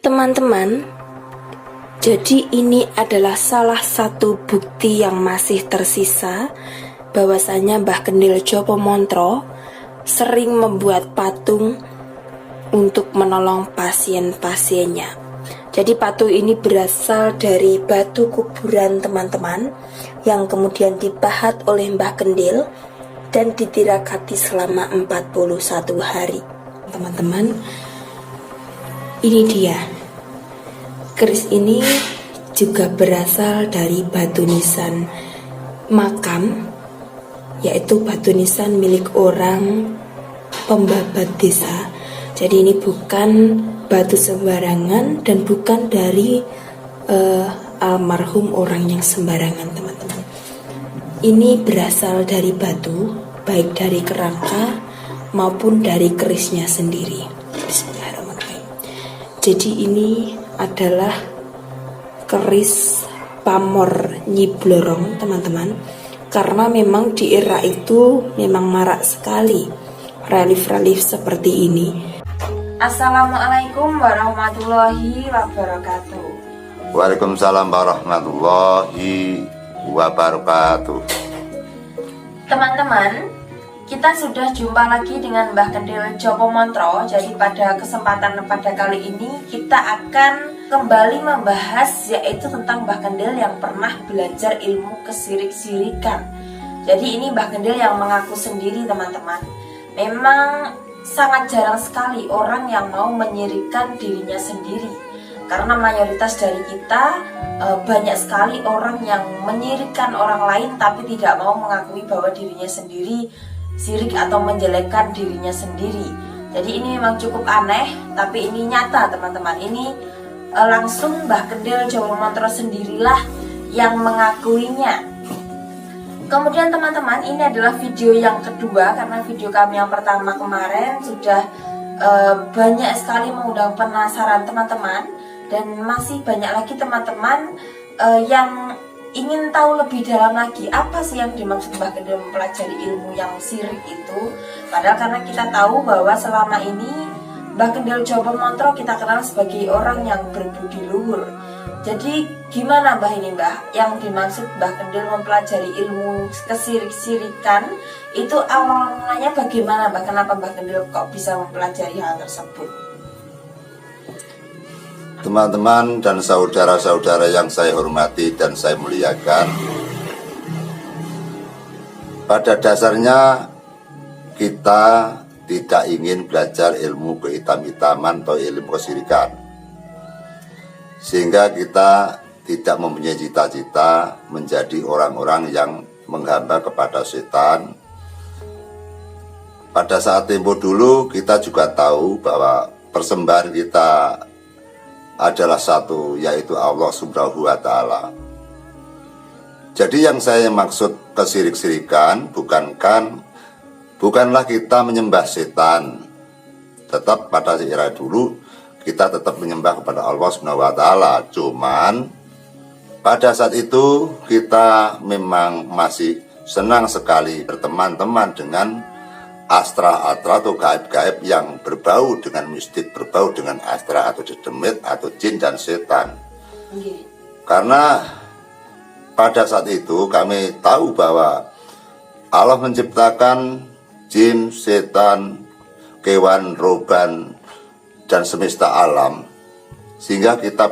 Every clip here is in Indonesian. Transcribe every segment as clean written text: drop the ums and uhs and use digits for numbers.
Teman-teman, jadi ini adalah salah satu bukti yang masih tersisa bahwasanya Mbah Kendhil Jopo Montro sering membuat patung untuk menolong pasien-pasiennya. Jadi patung ini berasal dari batu kuburan teman-teman yang kemudian dipahat oleh Mbah Kendhil dan ditirakati selama 41 hari. Teman-teman, ini dia. Keris ini juga berasal dari batu nisan makam, yaitu batu nisan milik orang pembabat desa. Jadi ini bukan batu sembarangan dan bukan dari almarhum orang yang sembarangan, teman-teman. Ini berasal dari batu, baik dari kerangka maupun dari kerisnya sendiri. Bismillahirrahmanirrahim. Jadi ini adalah keris pamor Nyi Blorong, teman-teman, karena memang di era itu memang marak sekali relief-relief seperti ini. Assalamualaikum warahmatullahi wabarakatuh. Waalaikumsalam warahmatullahi wabarakatuh. Teman-teman, kita sudah jumpa lagi dengan Mbah Kendhil Jopo Montro. Jadi pada kesempatan pada kali ini kita akan kembali membahas yaitu tentang Mbah Kendhil yang pernah belajar ilmu kesirik-sirikan. Jadi ini Mbah Kendhil yang mengaku sendiri, teman-teman. Memang sangat jarang sekali orang yang mau menyirikkan dirinya sendiri. Karena mayoritas dari kita banyak sekali orang yang menyirikkan orang lain tapi tidak mau mengakui bahwa dirinya sendiri sirik atau menjelekkan dirinya sendiri. Jadi ini memang cukup aneh, tapi ini nyata, teman-teman. Ini langsung Mbah Kendhil Jopo Montro sendirilah yang mengakuinya. Kemudian teman-teman, ini adalah video yang kedua, karena video kami yang pertama kemarin sudah banyak sekali mengundang penasaran teman-teman, dan masih banyak lagi teman-teman yang ingin tahu lebih dalam lagi apa sih yang dimaksud Mbah Kendhil mempelajari ilmu yang sirik itu. Padahal karena kita tahu bahwa selama ini Mbah Kendhil Jopo Montro kita kenal sebagai orang yang berbudi luhur. Jadi gimana Mbah ini Mbah yang dimaksud Mbah Kendhil mempelajari ilmu kesirik-sirikan itu awal mulanya bagaimana Mbah? Kenapa Mbah Kendhil kok bisa mempelajari hal tersebut? Teman-teman dan saudara-saudara yang saya hormati dan saya muliakan, pada dasarnya kita tidak ingin belajar ilmu kehitam-hitaman atau ilmu kesirikan, sehingga kita tidak mempunyai cita-cita menjadi orang-orang yang menghamba kepada setan. Pada saat tempo dulu kita juga tahu bahwa persembahan kita adalah satu, yaitu Allah Subhanahu wa Ta'ala. Jadi yang saya maksud kesirik-sirikan bukanlah kita menyembah setan. Tetap pada era dulu kita tetap menyembah kepada Allah Subhanahu wa Ta'ala. Cuman pada saat itu kita memang masih senang sekali berteman-teman dengan astra-astra atau gaib-gaib yang berbau dengan mistik, berbau dengan astra atau dedemit atau jin dan setan. Karena pada saat itu kami tahu bahwa Allah menciptakan jin, setan, kewan, roban, dan semesta alam, sehingga kita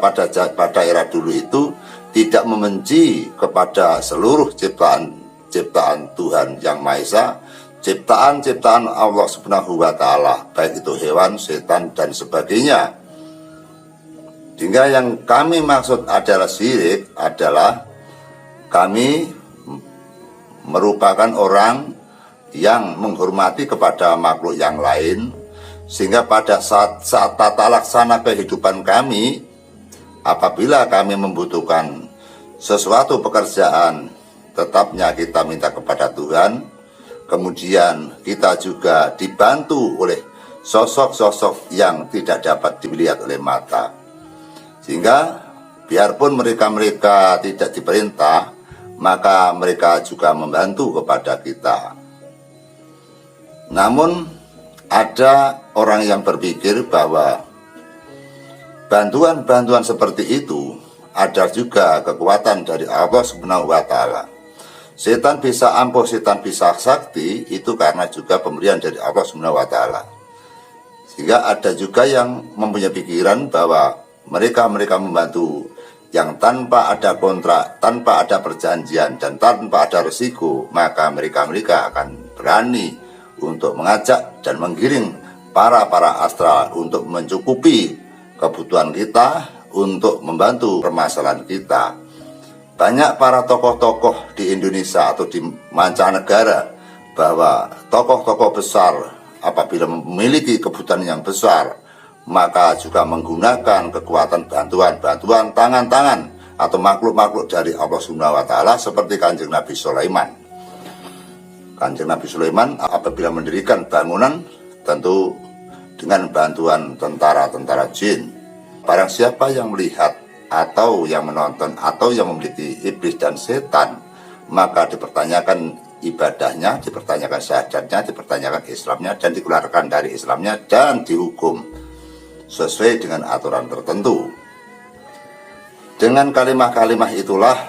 pada era dulu itu tidak membenci kepada seluruh ciptaan Tuhan Yang Maha Esa, ciptaan Allah Subhanahu wa Ta'ala, baik itu hewan, setan, dan sebagainya. Sehingga yang kami maksud adalah sirik adalah kami merupakan orang yang menghormati kepada makhluk yang lain, sehingga pada saat tata laksana kehidupan kami, apabila kami membutuhkan sesuatu pekerjaan, tetapnya kita minta kepada Tuhan. Kemudian kita juga dibantu oleh sosok-sosok yang tidak dapat dilihat oleh mata. Sehingga biarpun mereka tidak diperintah, maka mereka juga membantu kepada kita. Namun ada orang yang berpikir bahwa bantuan-bantuan seperti itu ada juga kekuatan dari Allah Subhanahu wa Ta'ala. Setan bisa ampuh, setan bisa sakti, itu karena juga pemberian dari Allah Subhanahu wa Ta'ala. Sehingga ada juga yang mempunyai pikiran bahwa mereka membantu yang tanpa ada kontrak, tanpa ada perjanjian, dan tanpa ada resiko, maka mereka akan berani untuk mengajak dan menggiring para astral untuk mencukupi kebutuhan kita, untuk membantu permasalahan kita. Banyak para tokoh-tokoh di Indonesia atau di mancanegara, bahwa tokoh-tokoh besar apabila memiliki kebutuhan yang besar, maka juga menggunakan kekuatan bantuan tangan-tangan atau makhluk-makhluk dari Allah Subhanahu wa Ta'ala, seperti Kanjeng Nabi Sulaiman. Kanjeng Nabi Sulaiman apabila mendirikan bangunan tentu dengan bantuan tentara-tentara jin. Barang siapa yang melihat atau yang menonton atau yang memiliki iblis dan setan, maka dipertanyakan ibadahnya, dipertanyakan syahadatnya, dipertanyakan Islamnya, dan dikeluarkan dari Islamnya dan dihukum sesuai dengan aturan tertentu. Dengan kalimat-kalimat itulah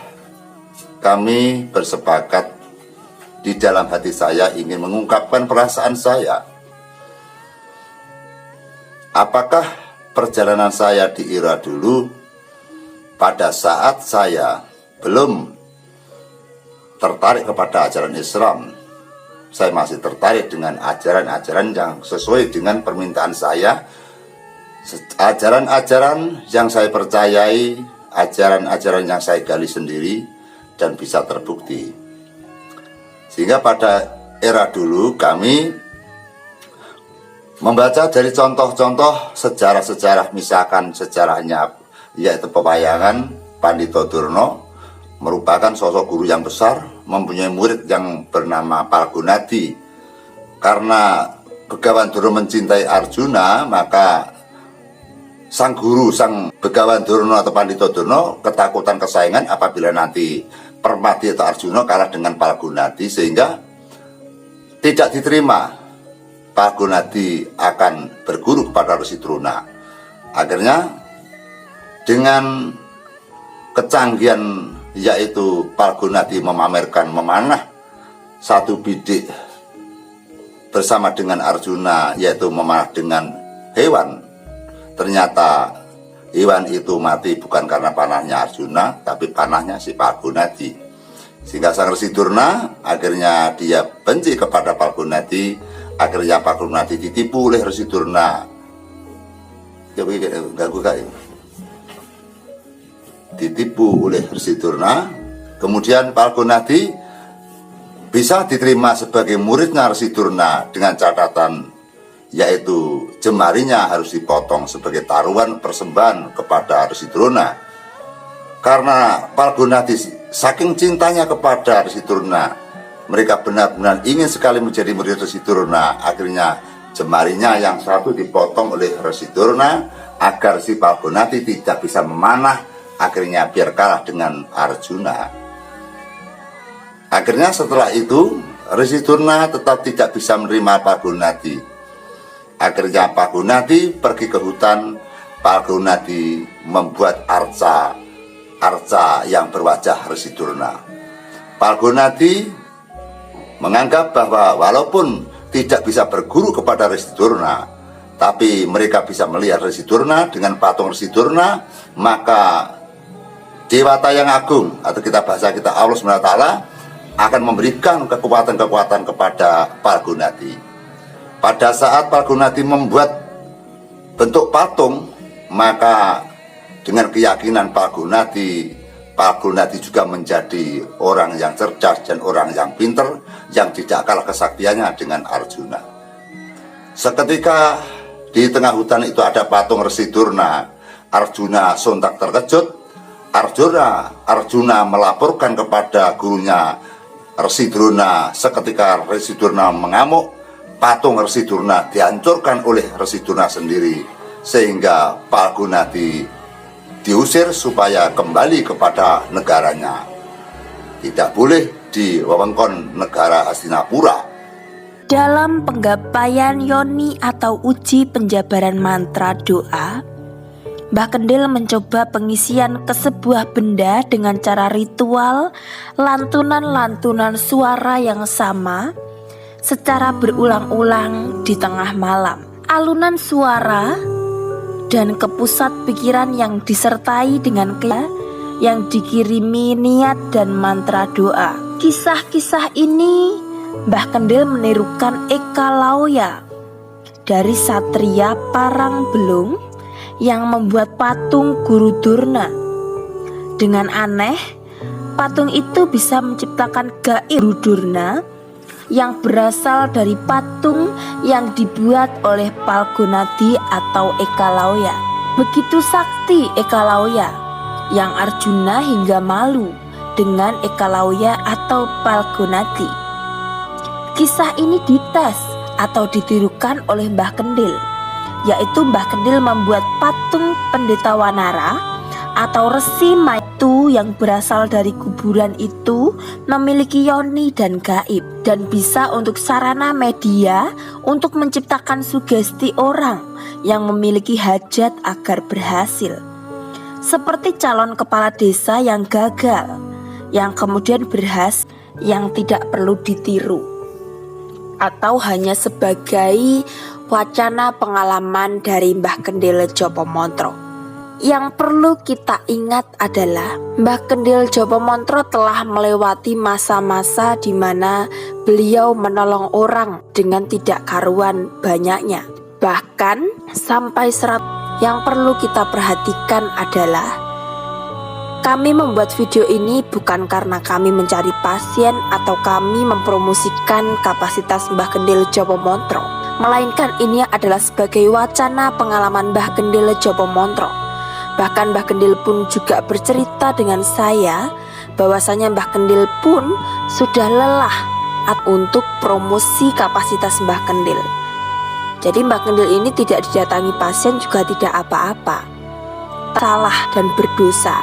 kami bersepakat di dalam hati saya ingin mengungkapkan perasaan saya. Apakah perjalanan saya di era dulu, pada saat saya belum tertarik kepada ajaran Islam, saya masih tertarik dengan ajaran-ajaran yang sesuai dengan permintaan saya, ajaran-ajaran yang saya percayai, ajaran-ajaran yang saya gali sendiri dan bisa terbukti. Sehingga pada era dulu kami membaca dari contoh-contoh sejarah-sejarah, misalkan sejarahnya yaitu pewayangan Pandito Durna, merupakan sosok guru yang besar, mempunyai murid yang bernama Palgunadi. Karena Begawan Durna mencintai Arjuna, maka sang guru, sang Begawan Durna atau Pandito Durna ketakutan kesayangan apabila nanti Permati atau Arjuna kalah dengan Palgunadi, sehingga tidak diterima Palgunadi akan berguru kepada Resi Drona. Akhirnya dengan kecanggihan, yaitu Palgunadi memamerkan memanah satu bidik bersama dengan Arjuna, yaitu memanah dengan hewan. Ternyata hewan itu mati bukan karena panahnya Arjuna, tapi panahnya si Palgunadi. Sehingga sang Resi Durna akhirnya dia benci kepada Palgunadi. Akhirnya Palgunadi ditipu oleh Resi Durna. Ditipu oleh Resi Durna. Kemudian Palgunadi bisa diterima sebagai muridnya Resi Durna dengan catatan, yaitu jemarinya harus dipotong sebagai taruhan persembahan kepada Resi Drona. Karena Palgunadi saking cintanya kepada Resi Drona, mereka benar-benar ingin sekali menjadi murid Resi Drona. Akhirnya jemarinya yang satu dipotong oleh Resi Drona agar si Palgunadi tidak bisa memanah, akhirnya biar kalah dengan Arjuna. Akhirnya setelah itu Resi Drona tetap tidak bisa menerima Palgunadi. Akhirnya Palgunadi pergi ke hutan. Palgunadi membuat arca yang berwajah Resi Drona. Palgunadi menganggap bahwa walaupun tidak bisa berguru kepada Resi Drona, tapi mereka bisa melihat Resi Drona dengan patung Resi Drona, maka Dewata yang agung, atau bahasa kita Allah SWT, akan memberikan kekuatan-kekuatan kepada Palgunadi. Pada saat Palgunadi membuat bentuk patung, maka dengan keyakinan Palgunadi juga menjadi orang yang cerdas dan orang yang pinter, yang tidak kalah kesaktiannya dengan Arjuna. Seketika di tengah hutan itu ada patung Resi Drona. Arjuna sontak terkejut. Arjuna melaporkan kepada gurunya Resi Drona. Seketika Resi Drona mengamuk, patung Resi Drona dihancurkan oleh Resi Drona sendiri, sehingga Palgunadi diusir supaya kembali kepada negaranya. Tidak boleh di wewengkon negara Hastinapura. Dalam penggapaian yoni atau uji penjabaran mantra doa, Mbah Kendil mencoba pengisian ke sebuah benda dengan cara ritual, lantunan-lantunan suara yang sama secara berulang-ulang di tengah malam. Alunan suara dan ke pusat pikiran yang disertai dengan yang dikirimi niat dan mantra doa. Kisah-kisah ini Mbah Kendil menirukan Eka Lauya dari Satria Parangbelung yang membuat patung Guru Durna. Dengan aneh, patung itu bisa menciptakan gaib Guru Durna yang berasal dari patung yang dibuat oleh Palgunadi atau Eka Lauya. Begitu sakti Eka Lauya yang Arjuna hingga malu dengan Eka Lauya atau Palgunadi. Kisah ini dites atau ditirukan oleh Mbah Kendil, yaitu Mbah Kendil membuat patung Pendeta Wanara atau Resi Maitu yang berasal dari kuburan itu memiliki yoni dan gaib dan bisa untuk sarana media untuk menciptakan sugesti orang yang memiliki hajat agar berhasil. Seperti calon kepala desa yang gagal, yang kemudian berhasil, yang tidak perlu ditiru atau hanya sebagai wacana pengalaman dari Mbah Kendil Jopomontro. Yang perlu kita ingat adalah Mbah Kendil Jopomontro telah melewati masa-masa di mana beliau menolong orang dengan tidak karuan banyaknya. Bahkan sampai yang perlu kita perhatikan adalah kami membuat video ini bukan karena kami mencari pasien atau kami mempromosikan kapasitas Mbah Kendil Jopomontro, melainkan ini adalah sebagai wacana pengalaman Mbah Kendil Jopomontro. Bahkan Mbah Kendil pun juga bercerita dengan saya bahwasanya Mbah Kendil pun sudah lelah untuk promosi kapasitas Mbah Kendil. Jadi Mbah Kendil ini tidak didatangi pasien juga tidak apa-apa. Salah dan berdosa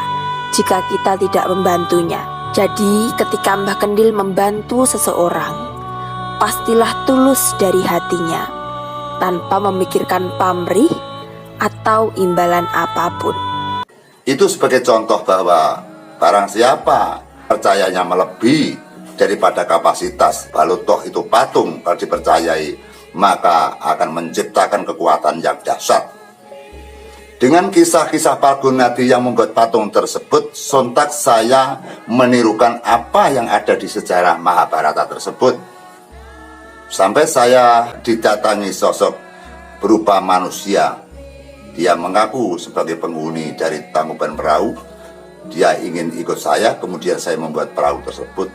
jika kita tidak membantunya. Jadi ketika Mbah Kendil membantu seseorang, pastilah tulus dari hatinya, tanpa memikirkan pamrih atau imbalan apapun. Itu sebagai contoh bahwa barang siapa percayanya melebihi daripada kapasitas, balu toh itu patung, kalau dipercayai maka akan menciptakan kekuatan yang dahsyat. Dengan kisah-kisah Palgunadi yang membuat patung tersebut, sontak saya menirukan apa yang ada di sejarah Mahabharata tersebut. Sampai saya didatangi sosok berupa manusia. Dia mengaku sebagai penghuni dari Tangkuban Perahu. Dia ingin ikut saya, kemudian saya membuat perahu tersebut.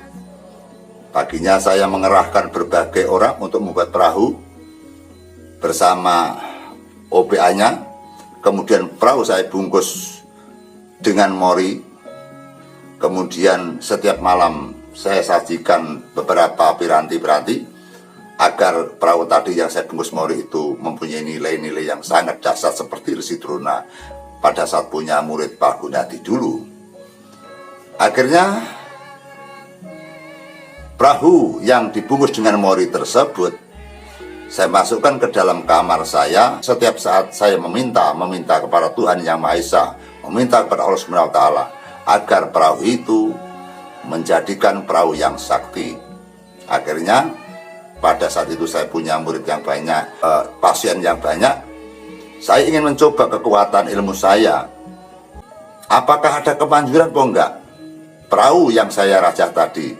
Paginya saya mengerahkan berbagai orang untuk membuat perahu bersama OBA-nya. Kemudian perahu saya bungkus dengan mori. Kemudian setiap malam saya sajikan beberapa piranti-piranti agar perahu tadi yang saya bungkus mori itu mempunyai nilai-nilai yang sangat dahsyat seperti Resi Drona pada saat punya murid Palgunadi dulu. Akhirnya perahu yang dibungkus dengan mori tersebut saya masukkan ke dalam kamar saya. Setiap saat saya meminta kepada Tuhan Yang Maha Esa, meminta kepada Allah Subhanahu wa Ta'ala agar perahu itu menjadikan perahu yang sakti. Akhirnya pada saat itu saya punya murid yang banyak, pasien yang banyak. Saya ingin mencoba kekuatan ilmu saya. Apakah ada kemanjuran atau enggak perahu yang saya rajah tadi?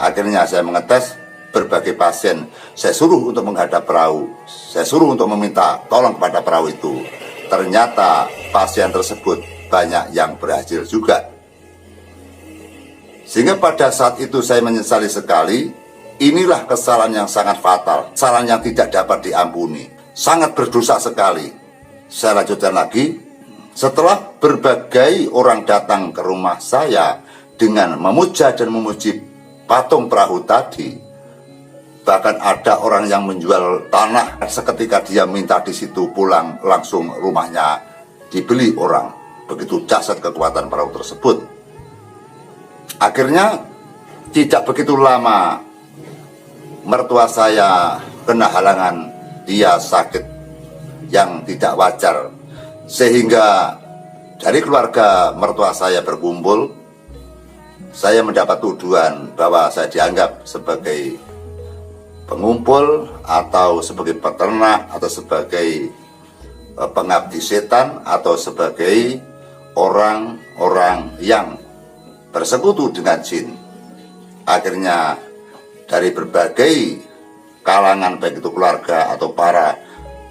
Akhirnya saya mengetes berbagai pasien, saya suruh untuk menghadap perahu, saya suruh untuk meminta tolong kepada perahu itu. Ternyata pasien tersebut banyak yang berhasil juga. Sehingga pada saat itu saya menyesali sekali. Inilah kesalahan yang sangat fatal, kesalahan yang tidak dapat diampuni, sangat berdosa sekali. Saya lanjutkan lagi. Setelah berbagai orang datang ke rumah saya dengan memuja dan memuji patung perahu tadi, bahkan ada orang yang menjual tanah, seketika dia minta di situ pulang langsung rumahnya dibeli orang. Begitu dahsyat kekuatan perahu tersebut. Akhirnya tidak begitu lama mertua saya kena halangan. Dia sakit yang tidak wajar, Sehingga dari keluarga mertua saya berkumpul, saya mendapat tuduhan bahwa saya dianggap sebagai pengumpul atau sebagai peternak atau sebagai pengabdi setan atau sebagai orang-orang yang bersekutu dengan jin. Akhirnya dari berbagai kalangan, baik itu keluarga atau para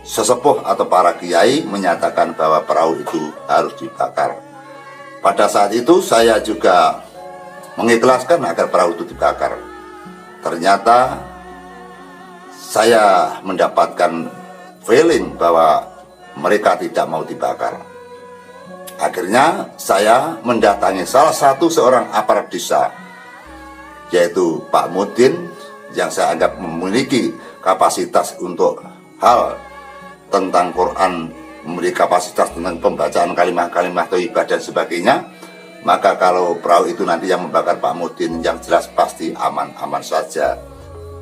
sesepuh atau para kiai, menyatakan bahwa perahu itu harus dibakar. Pada saat itu saya juga mengikhlaskan agar perahu itu dibakar. Ternyata saya mendapatkan feeling bahwa mereka tidak mau dibakar. Akhirnya saya mendatangi salah satu seorang aparat desa, yaitu Pak Mudin, yang saya anggap memiliki kapasitas untuk hal tentang Quran, memiliki kapasitas tentang pembacaan kalimat-kalimat thayyibah dan sebagainya. Maka kalau perahu itu nanti yang membakar Pak Mudin, yang jelas pasti aman-aman saja.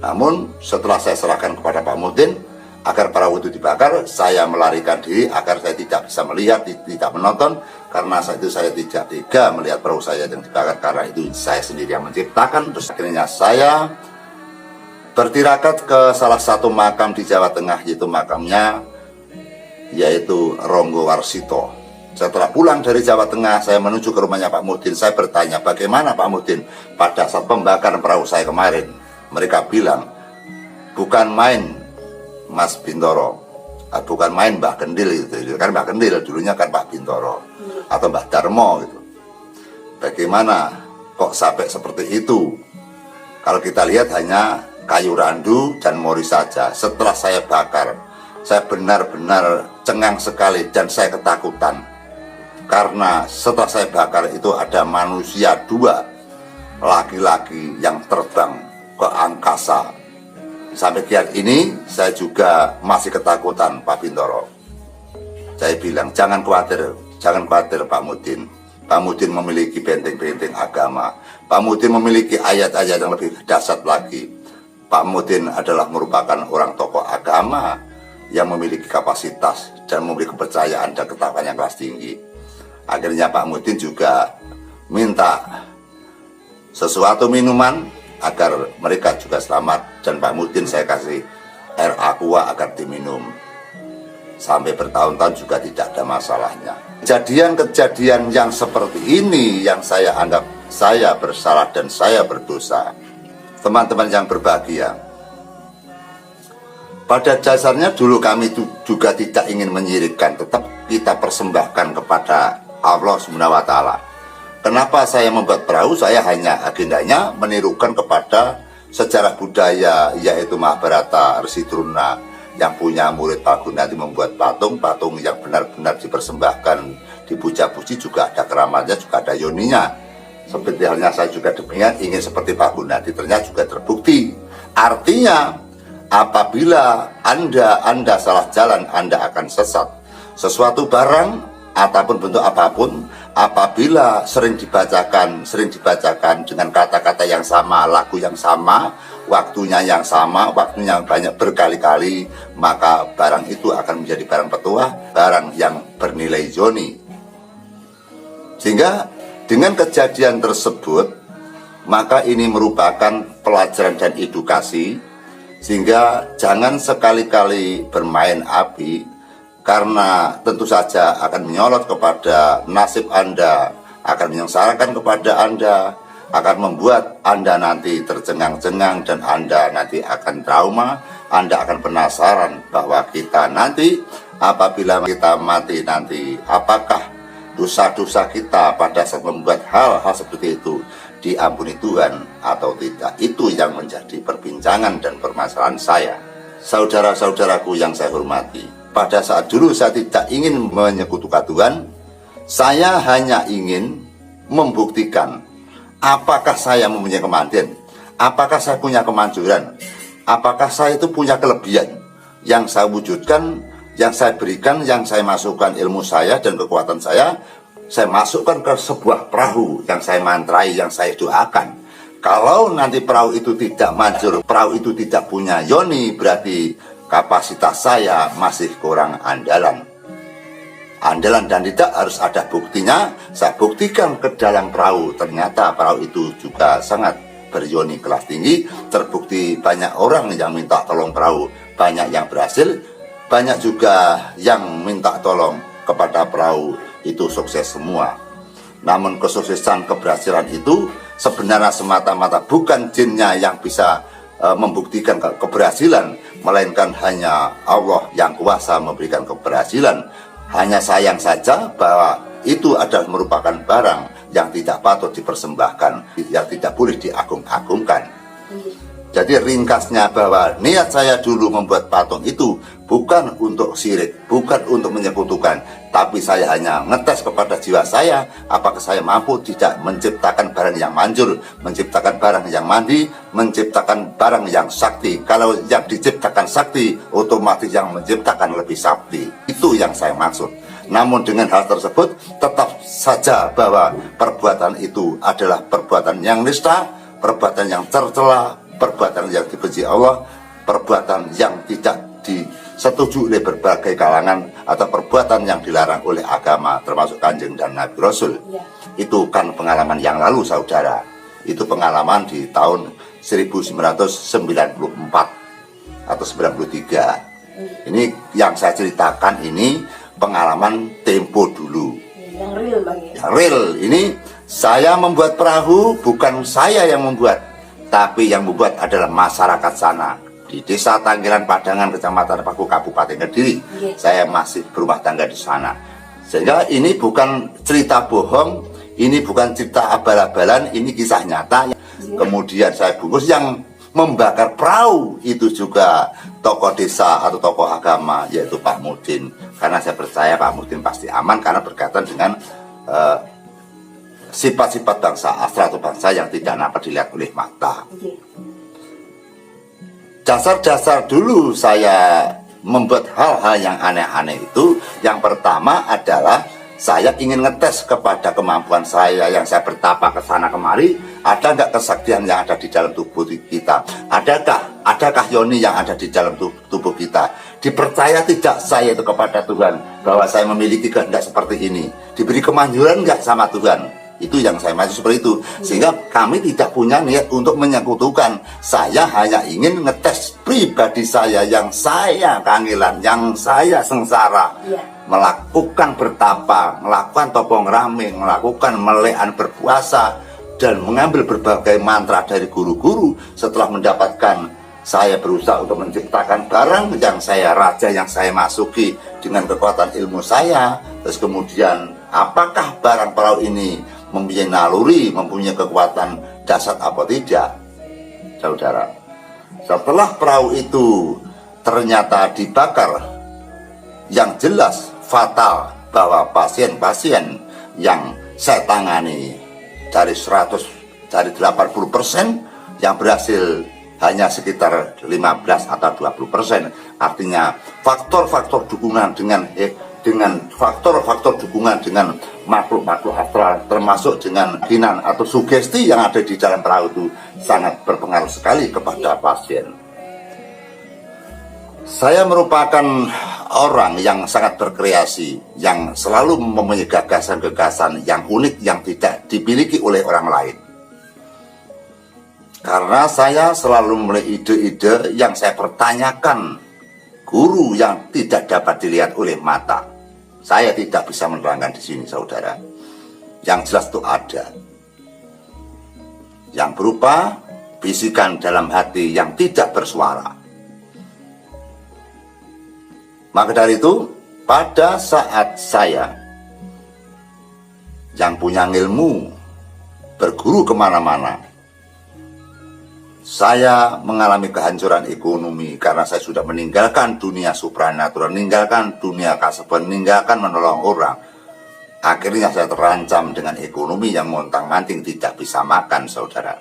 Namun setelah saya serahkan kepada Pak Mudin agar perahu itu dibakar, saya melarikan diri agar saya tidak bisa melihat, tidak menonton, karena saat itu saya tidak tega melihat perahu saya yang dibakar, karena itu saya sendiri yang menciptakan. Terus akhirnya saya bertirakat ke salah satu makam di Jawa Tengah, yaitu Ronggo Warsito. Setelah pulang dari Jawa Tengah, saya menuju ke rumahnya Pak Mudin. Saya bertanya, bagaimana Pak Mudin pada saat pembakaran perahu saya kemarin? Mereka bilang, bukan main Mas Bintoro, bukan main Mbah Kendil itu. Kan Mbah Kendil dulunya kan Pak Bintoro atau Mbah Darmo gitu. Bagaimana kok sampai seperti itu? Kalau kita lihat hanya kayu randu dan mori saja. Setelah saya bakar, saya benar-benar cengang sekali dan saya ketakutan. Karena setelah saya bakar itu ada manusia dua, laki-laki yang terbang ke angkasa. Sampai kian ini saya juga masih ketakutan Pak Bintoro. Saya bilang, jangan khawatir Pak Mudin. Pak Mudin memiliki benteng-benteng agama. Pak Mudin memiliki ayat-ayat yang lebih dahsyat lagi. Pak Mudin adalah merupakan orang tokoh agama yang memiliki kapasitas dan memiliki kepercayaan dan ketakwaan yang kelas tinggi. Akhirnya Pak Mudin juga minta sesuatu minuman agar mereka juga selamat, dan Pak Mudin saya kasih air aqua agar diminum. Sampai bertahun-tahun juga tidak ada masalahnya. Kejadian-kejadian yang seperti ini yang saya anggap saya bersalah dan saya berdosa. Teman-teman yang berbahagia, pada dasarnya dulu kami juga tidak ingin menyirikkan, tetap kita persembahkan kepada Allah Subhanahu wa Ta'ala. Kenapa saya membuat perahu? Saya hanya agendanya menirukan kepada sejarah budaya, yaitu Mahabharata, Resi Drona yang punya murid Pak Gunadi membuat patung yang benar-benar dipersembahkan, dipuja-puji, juga ada keramatnya, juga ada yoninya. Seperti halnya saya juga demikian ingin seperti Pak Gunadi, ternyata juga terbukti. Artinya apabila Anda salah jalan, Anda akan sesat. Sesuatu barang ataupun bentuk apapun, apabila sering dibacakan dengan kata-kata yang sama, lagu yang sama, waktunya yang sama, waktunya banyak berkali-kali, maka barang itu akan menjadi barang petuah, barang yang bernilai yoni. Sehingga dengan kejadian tersebut, maka ini merupakan pelajaran dan edukasi, sehingga jangan sekali-kali bermain api, karena tentu saja akan menyolot kepada nasib Anda, akan menyengsarakan kepada Anda, akan membuat Anda nanti tercengang-cengang, dan Anda nanti akan trauma. Anda akan penasaran bahwa kita nanti apabila kita mati nanti, apakah dosa-dosa kita pada saat membuat hal-hal seperti itu diampuni Tuhan atau tidak. Itu yang menjadi perbincangan dan permasalahan saya. Saudara-saudaraku yang saya hormati, pada saat dulu saya tidak ingin menyekutukan Tuhan, saya hanya ingin membuktikan apakah saya mempunyai kemandirian, apakah saya punya kemanjuran, apakah saya itu punya kelebihan yang saya wujudkan, yang saya berikan, yang saya masukkan ilmu saya dan kekuatan saya masukkan ke sebuah perahu yang saya mantrai, yang saya doakan. Kalau nanti perahu itu tidak manjur, perahu itu tidak punya yoni, berarti kapasitas saya masih kurang andalan. andalan dan tidak harus ada buktinya. Saya buktikan ke dalam perahu, ternyata perahu itu juga sangat berioni kelas tinggi. Terbukti banyak orang yang minta tolong perahu, banyak yang berhasil, banyak juga yang minta tolong kepada perahu, itu sukses semua. Namun kesuksesan keberhasilan itu sebenarnya semata-mata bukan jinnya yang bisa membuktikan keberhasilan, melainkan hanya Allah yang kuasa memberikan keberhasilan. Hanya sayang saja bahwa itu adalah merupakan barang yang tidak patut dipersembahkan, yang tidak boleh diagung-agungkan. Jadi ringkasnya bahwa niat saya dulu membuat patung itu bukan untuk syirik, bukan untuk menyekutukan, tapi saya hanya ngetes kepada jiwa saya, apakah saya mampu tidak menciptakan barang yang manjur, menciptakan barang yang mandi, menciptakan barang yang sakti. Kalau yang diciptakan sakti, otomatis yang menciptakan lebih sakti. Itu yang saya maksud. Namun dengan hal tersebut, tetap saja bahwa perbuatan itu adalah perbuatan yang nista, perbuatan yang tercela, perbuatan yang dibenci Allah, perbuatan yang tidak disetujui oleh berbagai kalangan, atau perbuatan yang dilarang oleh agama termasuk Kanjeng dan Nabi Rasul. Itu kan pengalaman yang lalu, saudara. Itu pengalaman di tahun 1994 atau 93. Ini yang saya ceritakan, ini pengalaman tempo dulu. Yang real, Bang, ya? Yang real. Ini saya membuat perahu, bukan saya yang membuat, tapi yang membuat adalah masyarakat sana di Desa Tanggilan Padangan, Kecamatan Paku, Kabupaten Kediri. Saya masih berumah tangga di sana. Sehingga ini bukan cerita bohong, ini bukan cerita abal-abalan, ini kisah nyata. Kemudian saya bungkus. Yang membakar perahu itu juga tokoh desa atau tokoh agama, yaitu Pak Mudin. Karena saya percaya Pak Mudin pasti aman, karena berkaitan dengan sifat-sifat bangsa Astra atau bangsa yang tidak dapat dilihat oleh mata. Dasar-dasar dulu saya membuat hal-hal yang aneh-aneh itu, yang pertama adalah saya ingin ngetes kepada kemampuan saya yang saya bertapa ke sana kemari, ada nggak kesaktian yang ada di dalam tubuh kita? Adakah yoni yang ada di dalam tubuh kita? Dipercaya tidak saya itu kepada Tuhan bahwa saya memiliki kehendak seperti ini? Diberi kemanjuran nggak sama Tuhan? Itu yang saya maksud seperti itu. Sehingga kami tidak punya niat untuk menyekutukan. Saya hanya ingin ngetes pribadi saya yang saya kangelan, yang saya sengsara, melakukan bertapa, melakukan topong rame, melakukan melean berpuasa, dan mengambil berbagai mantra dari guru-guru. Setelah mendapatkan, saya berusaha untuk menciptakan barang yang saya raja, yang saya masuki dengan kekuatan ilmu saya. Terus kemudian, apakah barang perahu ini mempunyai naluri, mempunyai kekuatan dasar apa tidak, saudara? Setelah perahu itu ternyata dibakar, yang jelas fatal bahwa pasien-pasien yang saya tangani dari 80% yang berhasil hanya sekitar 15 atau 20%. Artinya faktor-faktor dukungan dengan faktor-faktor dukungan dengan makhluk-makhluk astral, termasuk dengan kinan atau sugesti yang ada di dalam perahu itu sangat berpengaruh sekali kepada pasien. Saya merupakan orang yang sangat berkreasi, yang selalu mempunyai gagasan-gagasan yang unik yang tidak dimiliki oleh orang lain. Karena saya selalu memiliki ide-ide yang saya pertanyakan guru yang tidak dapat dilihat oleh mata. Saya tidak bisa menerangkan di sini, saudara. Yang jelas itu ada, yang berupa bisikan dalam hati yang tidak bersuara. Maka dari itu, pada saat saya yang punya ilmu berguru kemana-mana, saya mengalami kehancuran ekonomi karena saya sudah meninggalkan dunia supranatural, meninggalkan dunia kasaban, meninggalkan menolong orang. Akhirnya saya terancam dengan ekonomi yang montang-manting tidak bisa makan, saudara.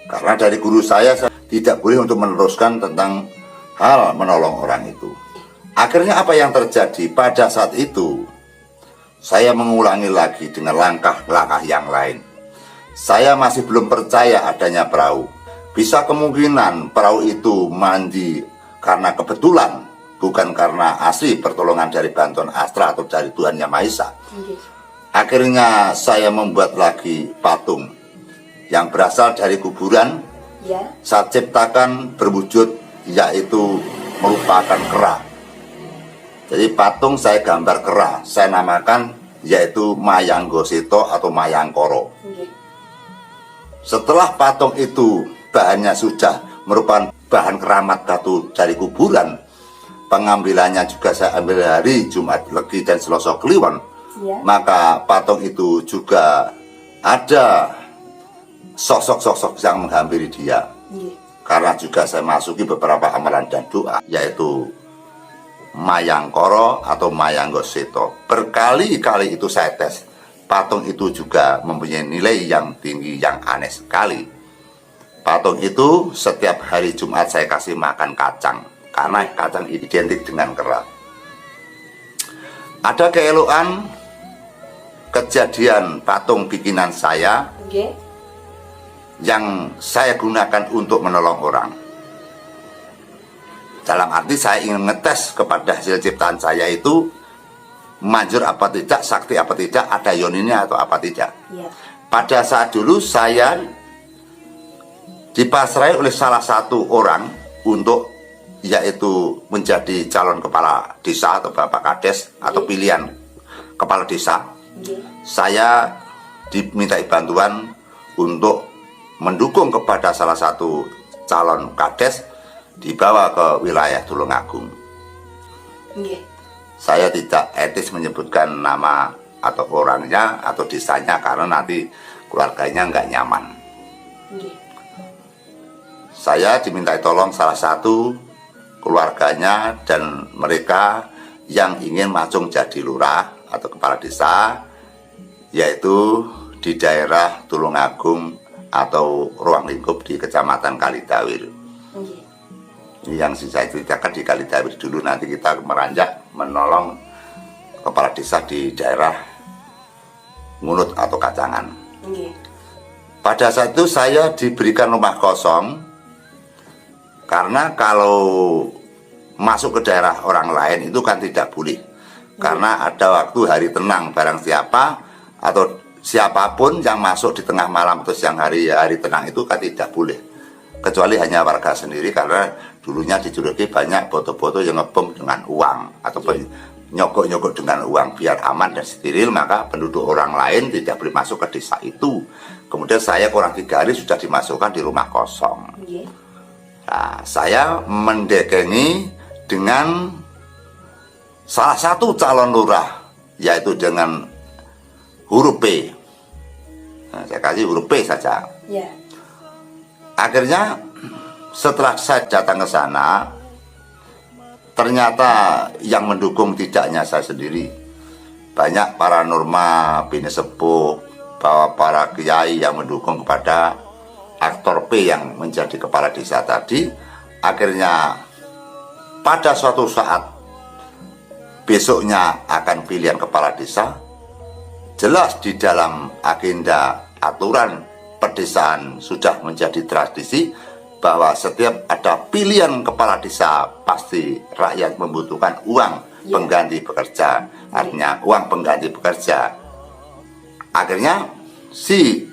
Karena dari guru saya tidak boleh untuk meneruskan tentang hal menolong orang itu. Akhirnya apa yang terjadi pada saat itu? Saya mengulangi lagi dengan langkah-langkah yang lain. Saya masih belum percaya adanya perahu. Bisa kemungkinan perahu itu mandi karena kebetulan bukan karena asli pertolongan dari bantuan astra atau dari Tuhan Yang Maha Esa. Nggih. Akhirnya saya membuat lagi patung yang berasal dari kuburan. Ya. Saya ciptakan berwujud yaitu merupakan kera. Jadi patung saya gambar kera, saya namakan yaitu Mayanggosito atau Mayangkoro. Nggih. Setelah patung itu bahannya sudah merupakan bahan keramat batu dari kuburan, pengambilannya juga saya ambil hari Jumat Legi dan Selasa Kliwon. Ya. Maka patung itu juga ada sosok-sosok yang menghampiri dia. Nggih. Karena juga saya masuki beberapa amalan dan doa, yaitu Mayangkoro atau Mayanggosito. Berkali-kali itu saya tes. Patung itu juga mempunyai nilai yang tinggi, yang aneh sekali. Patung itu setiap hari Jumat saya kasih makan kacang, karena kacang identik dengan kera. Ada keelokan kejadian patung bikinan saya Nggih. yang saya gunakan untuk menolong orang. Dalam arti saya ingin ngetes kepada hasil ciptaan saya itu manjur apa tidak, sakti apa tidak, ada yoninya atau apa tidak. Ya. Pada saat dulu saya dipasrai oleh salah satu orang untuk yaitu menjadi calon kepala desa atau bapak kades atau pilihan kepala desa. Nggih. Saya dimintai bantuan untuk mendukung kepada salah satu calon kades dibawa ke wilayah Tulungagung. Nggih. Saya tidak etis menyebutkan nama atau orangnya atau desanya karena nanti keluarganya nggak nyaman. Nggih. Saya dimintai tolong salah satu keluarganya dan mereka yang ingin maju jadi lurah atau kepala desa, yaitu di daerah Tulungagung atau ruang lingkup di Kecamatan Kalidawir. Nggih. Ini yang saya ceritakan di Kalidawir dulu, nanti kita meranjak menolong kepala desa di daerah Ngunut atau Kacangan. Nggih. Pada saat itu saya diberikan rumah kosong karena kalau masuk ke daerah orang lain itu kan tidak boleh. Karena ada waktu hari tenang, barang siapa atau siapapun yang masuk di tengah malam atau siang hari tenang itu kan tidak boleh, kecuali hanya warga sendiri, karena dulunya dijuluki banyak boto-boto yang ngebom dengan uang atau nyogok-nyogok dengan uang biar aman dan steril, maka penduduk orang lain tidak boleh masuk ke desa itu. Kemudian saya kurang 3 hari sudah dimasukkan di rumah kosong. Nggih. Nah, saya mendekengi dengan salah satu calon lurah, yaitu dengan huruf P. Nah, saya kasih huruf P saja. Ya. Akhirnya setelah saya datang ke sana, ternyata yang mendukung tidak hanya saya sendiri. Banyak para norma, bini sepuh, bahwa para kiai yang mendukung kepada aktor P yang menjadi kepala desa tadi. Akhirnya pada suatu saat besoknya akan pilihan kepala desa, jelas di dalam agenda aturan pedesaan sudah menjadi tradisi bahwa setiap ada pilihan kepala desa pasti rakyat membutuhkan uang pengganti pekerja, artinya uang pengganti pekerja. Akhirnya si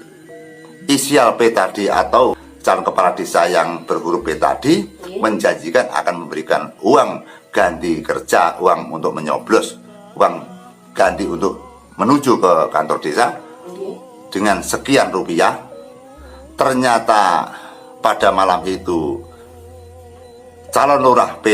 inisial P tadi atau calon kepala desa yang berhuruf P tadi menjanjikan akan memberikan uang ganti kerja, uang untuk menyoblos, uang ganti untuk menuju ke kantor desa dengan sekian rupiah. Ternyata pada malam itu calon lurah P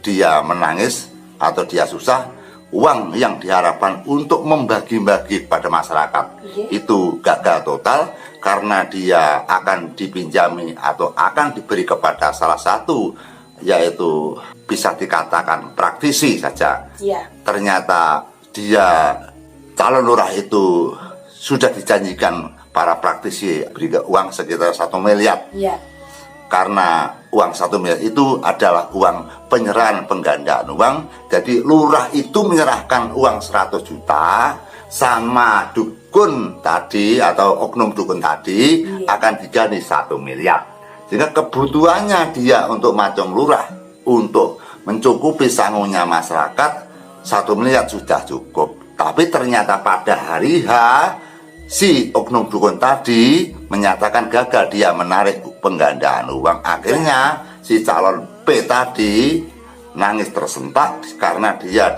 dia menangis atau dia susah, uang yang diharapkan untuk membagi-bagi pada masyarakat itu gagal total karena dia akan dipinjami atau akan diberi kepada salah satu, yaitu bisa dikatakan praktisi saja. Ya. Ternyata dia calon lurah itu sudah dijanjikan para praktisi beri uang sekitar 1 miliar. Ya. Karena uang 1 miliar itu adalah uang penyerahan penggandaan uang. Jadi lurah itu menyerahkan uang 100 juta sama dukun tadi atau oknum dukun tadi akan diganti 1 miliar. Sehingga kebutuhannya dia untuk macam lurah untuk mencukupi sangunya masyarakat, 1 miliar sudah cukup. Tapi ternyata pada hari H, si oknum dukun tadi menyatakan gagal, dia menarik penggandaan uang. Akhirnya si calon P tadi nangis tersentak karena dia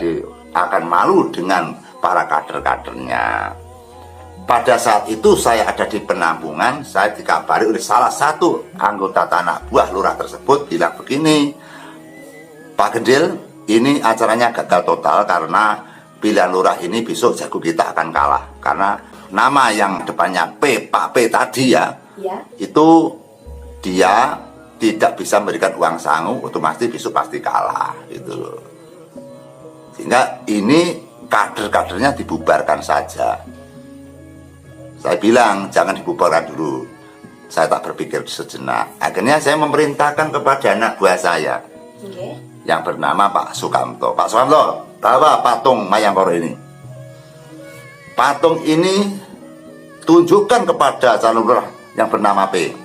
akan malu dengan para kader-kadernya. Pada saat itu saya ada di penampungan, saya dikabari oleh salah satu anggota anak buah lurah tersebut bilang begini, Pak Gendil, ini acaranya gagal total karena pilihan lurah ini besok jago kita akan kalah. Karena nama yang depannya P, Pak P tadi ya, itu dia tidak bisa memberikan uang sangu, otomatis besok pasti kalah gitu loh. Sehingga ini kader-kadernya dibubarkan saja. Saya bilang jangan dibubarkan dulu. Saya tak berpikir sejenak. Akhirnya saya memerintahkan kepada anak buah saya yang bernama Pak Sukamto. Pak Sukamto, bawa patung Mayangkoro ini. Patung ini tunjukkan kepada calon lurah yang bernama P.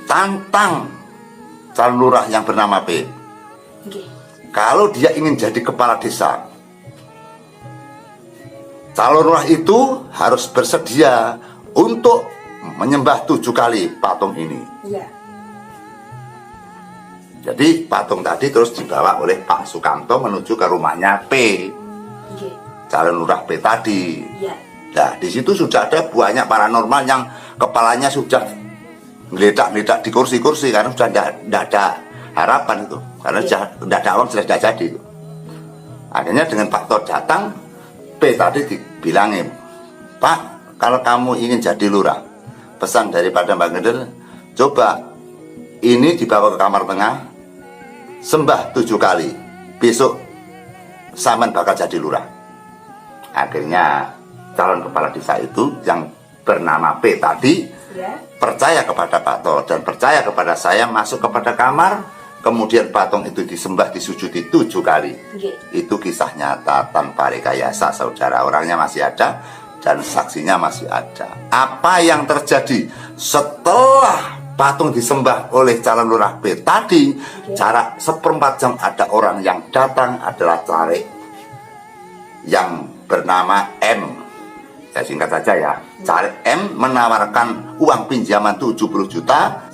Tantang calon lurah yang bernama P. Kalau dia ingin jadi kepala desa, calon lurah itu harus bersedia untuk menyembah 7 kali patung ini. Jadi patung tadi terus dibawa oleh Pak Sukamto menuju ke rumahnya P, calon lurah P tadi. Nah, di situ sudah ada banyak paranormal yang kepalanya sudah ngeledak-ngeledak di kursi-kursi karena sudah tidak ada harapan itu, karena sudah tidak ada uang, sudah tidak jadi itu. Akhirnya dengan Pak Tod datang, P tadi dibilangin, Pak, kalau kamu ingin jadi lurah, pesan daripada Mbak Gendel, coba ini dibawa ke kamar tengah, sembah 7 kali, besok Saman bakal jadi lurah. Akhirnya calon kepala desa itu yang bernama P tadi percaya kepada Pak Tod dan percaya kepada saya, masuk kepada kamar, kemudian patung itu disembah, disujudi 7 kali. Itu kisah nyata tanpa rekayasa, saudara. Orangnya masih ada dan saksinya masih ada. Apa yang terjadi setelah patung disembah oleh calon lurah B tadi, jarak 1/4 jam ada orang yang datang, adalah caleg yang bernama M. Saya singkat saja ya. Caleg M menawarkan uang pinjaman 70 juta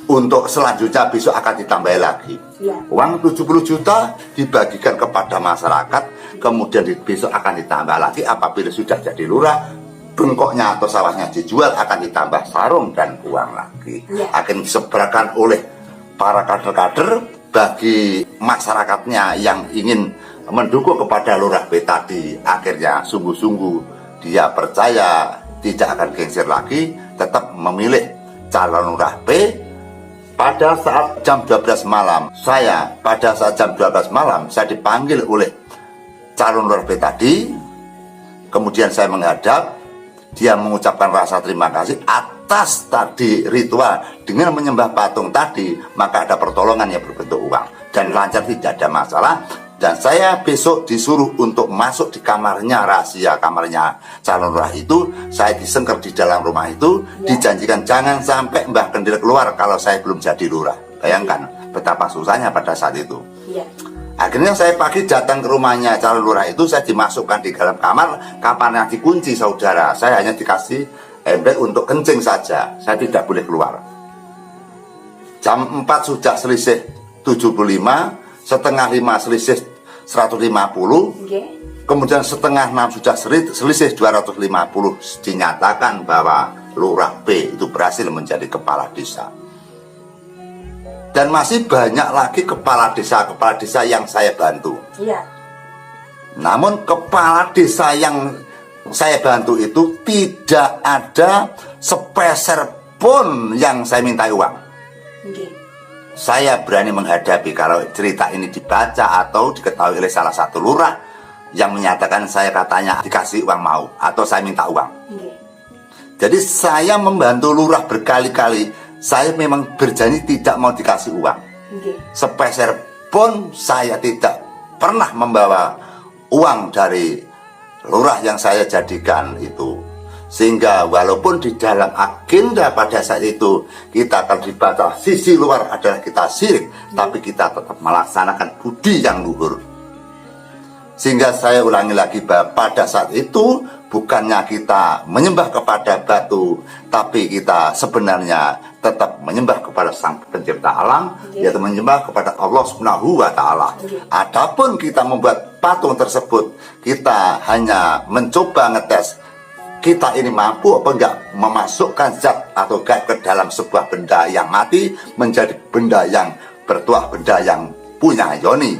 untuk selanjutnya besok akan ditambah lagi. Uang 70 juta dibagikan kepada masyarakat, kemudian besok akan ditambah lagi apabila sudah jadi lurah, bengkoknya atau sawahnya dijual akan ditambah sarung dan uang lagi. Akan disebarkan oleh para kader-kader bagi masyarakatnya yang ingin mendukung kepada lurah B tadi. Akhirnya sungguh-sungguh dia percaya, tidak akan gengsir lagi, tetap memilih calon lurah B. Pada saat jam 12 malam, saya dipanggil oleh calon lurah B tadi. Kemudian saya menghadap, dia mengucapkan rasa terima kasih atas tadi ritual dengan menyembah patung tadi, maka ada pertolongan yang berbentuk uang dan lancar, tidak ada masalah. Dan saya besok disuruh untuk masuk di kamarnya, rahasia kamarnya calon lurah itu. Saya disengker di dalam rumah itu, dijanjikan jangan sampai Mbah Gendil keluar kalau saya belum jadi lurah. Bayangkan betapa susahnya pada saat itu. Akhirnya saya pagi datang ke rumahnya calon lurah itu, saya dimasukkan di dalam kamar, kamarnya dikunci, saudara. Saya hanya dikasih ember untuk kencing saja, saya tidak boleh keluar. Jam 4 sudah selisih 75, setengah 5 selisih 150, kemudian setengah 6 sudah selisih 250. Dinyatakan bahwa lurah B itu berhasil menjadi kepala desa. Dan masih banyak lagi kepala desa yang saya bantu. Namun kepala desa yang saya bantu itu tidak ada sepeser pun yang saya minta uang. Saya berani menghadapi kalau cerita ini dibaca atau diketahui oleh salah satu lurah yang menyatakan saya katanya dikasih uang mau atau saya minta uang. Jadi saya membantu lurah berkali-kali, saya memang berjanji tidak mau dikasih uang. Sepeser pun saya tidak pernah membawa uang dari lurah yang saya jadikan itu. Sehingga walaupun di dalam agenda pada saat itu kita akan dibaca sisi luar adalah kita syirik, tapi kita tetap melaksanakan budi yang luhur. Sehingga saya ulangi lagi bahwa pada saat itu bukannya kita menyembah kepada batu, tapi kita sebenarnya tetap menyembah kepada Sang Pencipta alam, yaitu menyembah kepada Allah Subhanahu wa Ta'ala. Adapun kita membuat patung tersebut, kita hanya mencoba ngetes kita ini mampu apa enggak memasukkan zat atau gaib ke dalam sebuah benda yang mati menjadi benda yang bertuah, benda yang punya yoni.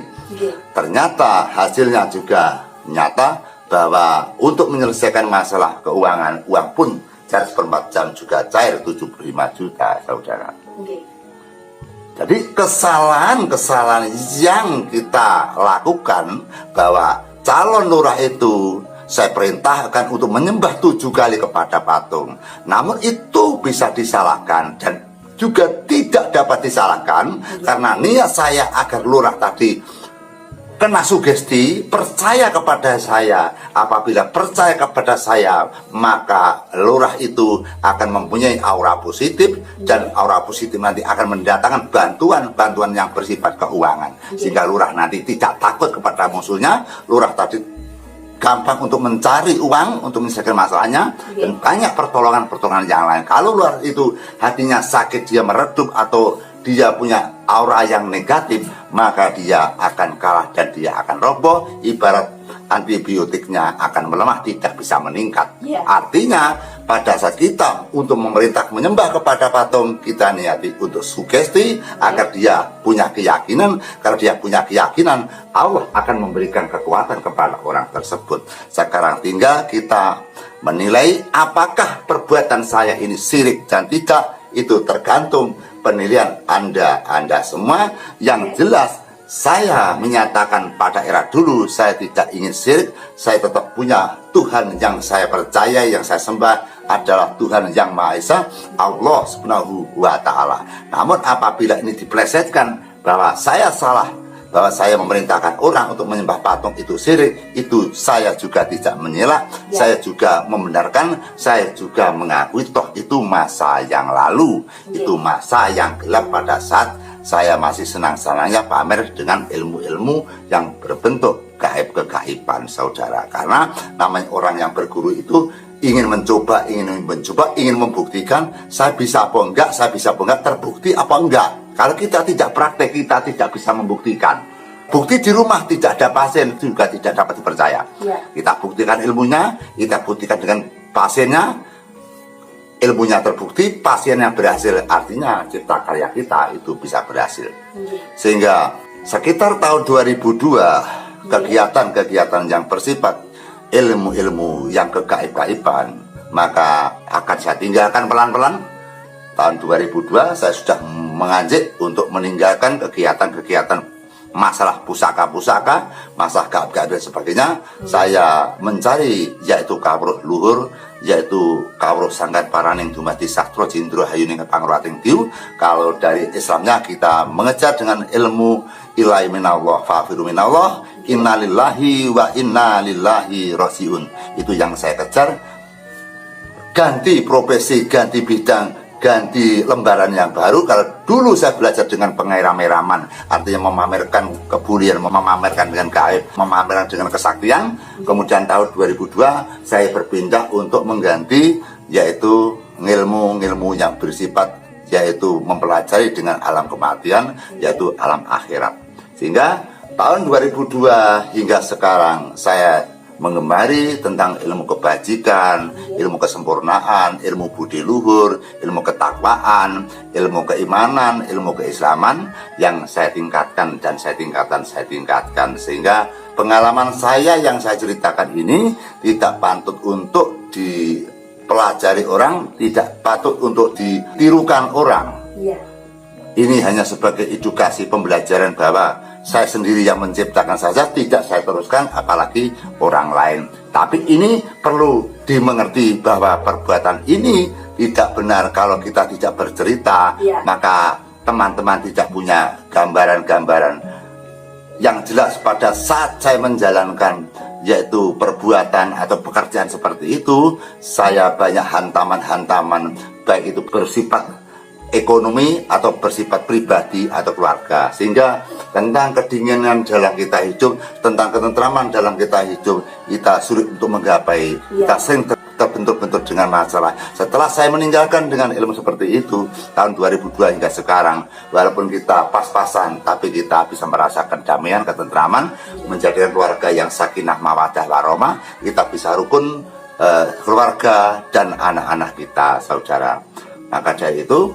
Ternyata hasilnya juga nyata bahwa untuk menyelesaikan masalah keuangan, uang pun cair seperempat jam juga cair 75 juta, saudara. Jadi kesalahan-kesalahan yang kita lakukan bahwa calon lurah itu saya perintahkan untuk menyembah 7 kali kepada patung. Namun itu bisa disalahkan dan juga tidak dapat disalahkan karena niat saya agar lurah tadi kena sugesti, percaya kepada saya. Apabila percaya kepada saya, maka lurah itu akan mempunyai aura positif, dan aura positif nanti akan mendatangkan bantuan yang bersifat keuangan. Sehingga lurah nanti tidak takut kepada musuhnya. Lurah tadi gampang untuk mencari uang untuk menyelesaikan masalahnya, dan banyak pertolongan-pertolongan yang lain. Kalau luar itu hatinya sakit, dia meredup atau dia punya aura yang negatif, maka dia akan kalah dan dia akan roboh. Ibarat antibiotiknya akan melemah, tidak bisa meningkat. Artinya pada saat kita untuk memerintah menyembah kepada patung, kita niati untuk sugesti agar dia punya keyakinan. Karena dia punya keyakinan, Allah akan memberikan kekuatan kepada orang tersebut. Sekarang tinggal kita menilai apakah perbuatan saya ini syirik dan tidak. Itu tergantung penilaian Anda semua. Yang jelas saya menyatakan pada era dulu saya tidak ingin syirik. Saya tetap punya Tuhan yang saya percaya, yang saya sembah adalah Tuhan yang Maha Esa, Allah Subhanahu wa Ta'ala. Namun apabila ini diplesetkan bahwa saya salah, bahwa saya memerintahkan orang untuk menyembah patung itu syirik, itu saya juga tidak menyela, saya juga membenarkan, saya juga mengakui toh itu masa yang lalu, itu masa yang gelap pada saat saya masih senang-senangnya pamer dengan ilmu-ilmu yang berbentuk gaib-kegaiban, saudara. Karena namanya orang yang berguru itu ingin mencoba, ingin membuktikan saya bisa apa enggak, terbukti apa enggak. Kalau kita tidak praktek, kita tidak bisa membuktikan. Bukti di rumah tidak ada pasien juga tidak dapat dipercaya. Kita buktikan ilmunya, kita buktikan dengan pasiennya, ilmunya terbukti, pasiennya berhasil. Artinya cipta karya kita itu bisa berhasil. Sehingga sekitar tahun 2002 kegiatan-kegiatan yang bersifat ilmu-ilmu yang kegaib-gaiban maka akan saya tinggalkan pelan-pelan. Tahun 2002 saya sudah mengajak untuk meninggalkan kegiatan-kegiatan masalah pusaka-pusaka, masalah gaib-gaib dan sebagainya. Saya mencari yaitu kawruh luhur, yaitu kawruh sangkat paraning dumadi sastro jindro hayuning pangurating diu. Kalau dari Islamnya kita mengejar dengan ilmu ilahi minallah fafiru minallah, innalillahi wa inna lillahi rajiun. Itu yang saya kejar. Ganti profesi, ganti bidang, ganti lembaran yang baru. Kalau dulu saya belajar dengan pengairam-eraman, artinya memamerkan kebulian, memamerkan dengan gaib, memamerkan dengan kesaktian. Kemudian tahun 2002 saya berpindah untuk mengganti yaitu ilmu-ilmu yang bersifat yaitu mempelajari dengan alam kematian, yaitu alam akhirat. Sehingga tahun 2002 hingga sekarang saya mengemari tentang ilmu kebajikan, ilmu kesempurnaan, ilmu budi luhur, ilmu ketakwaan, ilmu keimanan, ilmu keislaman yang saya tingkatkan dan saya tingkatkan sehingga pengalaman saya yang saya ceritakan ini tidak patut untuk dipelajari orang, tidak patut untuk ditirukan orang. Ini hanya sebagai edukasi pembelajaran bahwa saya sendiri yang menciptakan saja, tidak saya teruskan apalagi orang lain. Tapi ini perlu dimengerti bahwa perbuatan ini tidak benar kalau kita tidak bercerita. Maka teman-teman tidak punya gambaran-gambaran yang jelas pada saat saya menjalankan yaitu perbuatan atau pekerjaan seperti itu, saya banyak hantaman-hantaman, baik itu bersifat ekonomi atau bersifat pribadi atau keluarga, sehingga tentang kedinginan dalam kita hidup, tentang ketentraman dalam kita hidup, kita sulit untuk menggapai, kita sering terbentur-bentur dengan masalah. Setelah saya meninggalkan dengan ilmu seperti itu tahun 2002 hingga sekarang, walaupun kita pas-pasan, tapi kita bisa merasakan damaian, ketentraman, menjadikan keluarga yang sakinah mawaddah warahmah, kita bisa rukun keluarga dan anak-anak kita, saudara. Maka dari itu,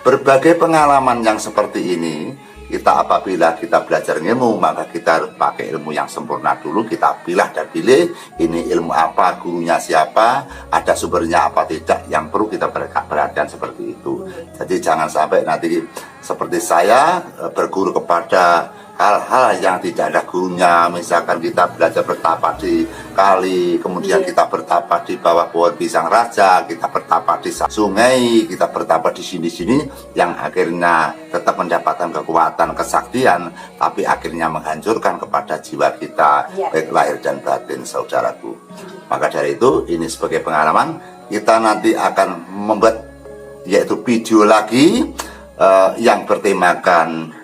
berbagai pengalaman yang seperti ini, kita apabila kita belajar ilmu, maka kita harus pakai ilmu yang sempurna dulu. Kita pilah dan pilih, ini ilmu apa, gurunya siapa, ada sumbernya apa tidak, yang perlu kita perhatikan seperti itu. Jadi jangan sampai nanti seperti saya berguru kepada hal-hal yang tidak ada gurunya. Misalkan kita belajar bertapa di kali, kemudian kita bertapa di bawah pohon pisang raja, kita bertapa di sungai, kita bertapa di sini-sini, yang akhirnya tetap mendapatkan kekuatan, kesaktian, tapi akhirnya menghancurkan kepada jiwa kita, baik lahir dan batin, saudaraku. Maka dari itu, ini sebagai pengalaman, kita nanti akan membuat yaitu video lagi yang bertemakan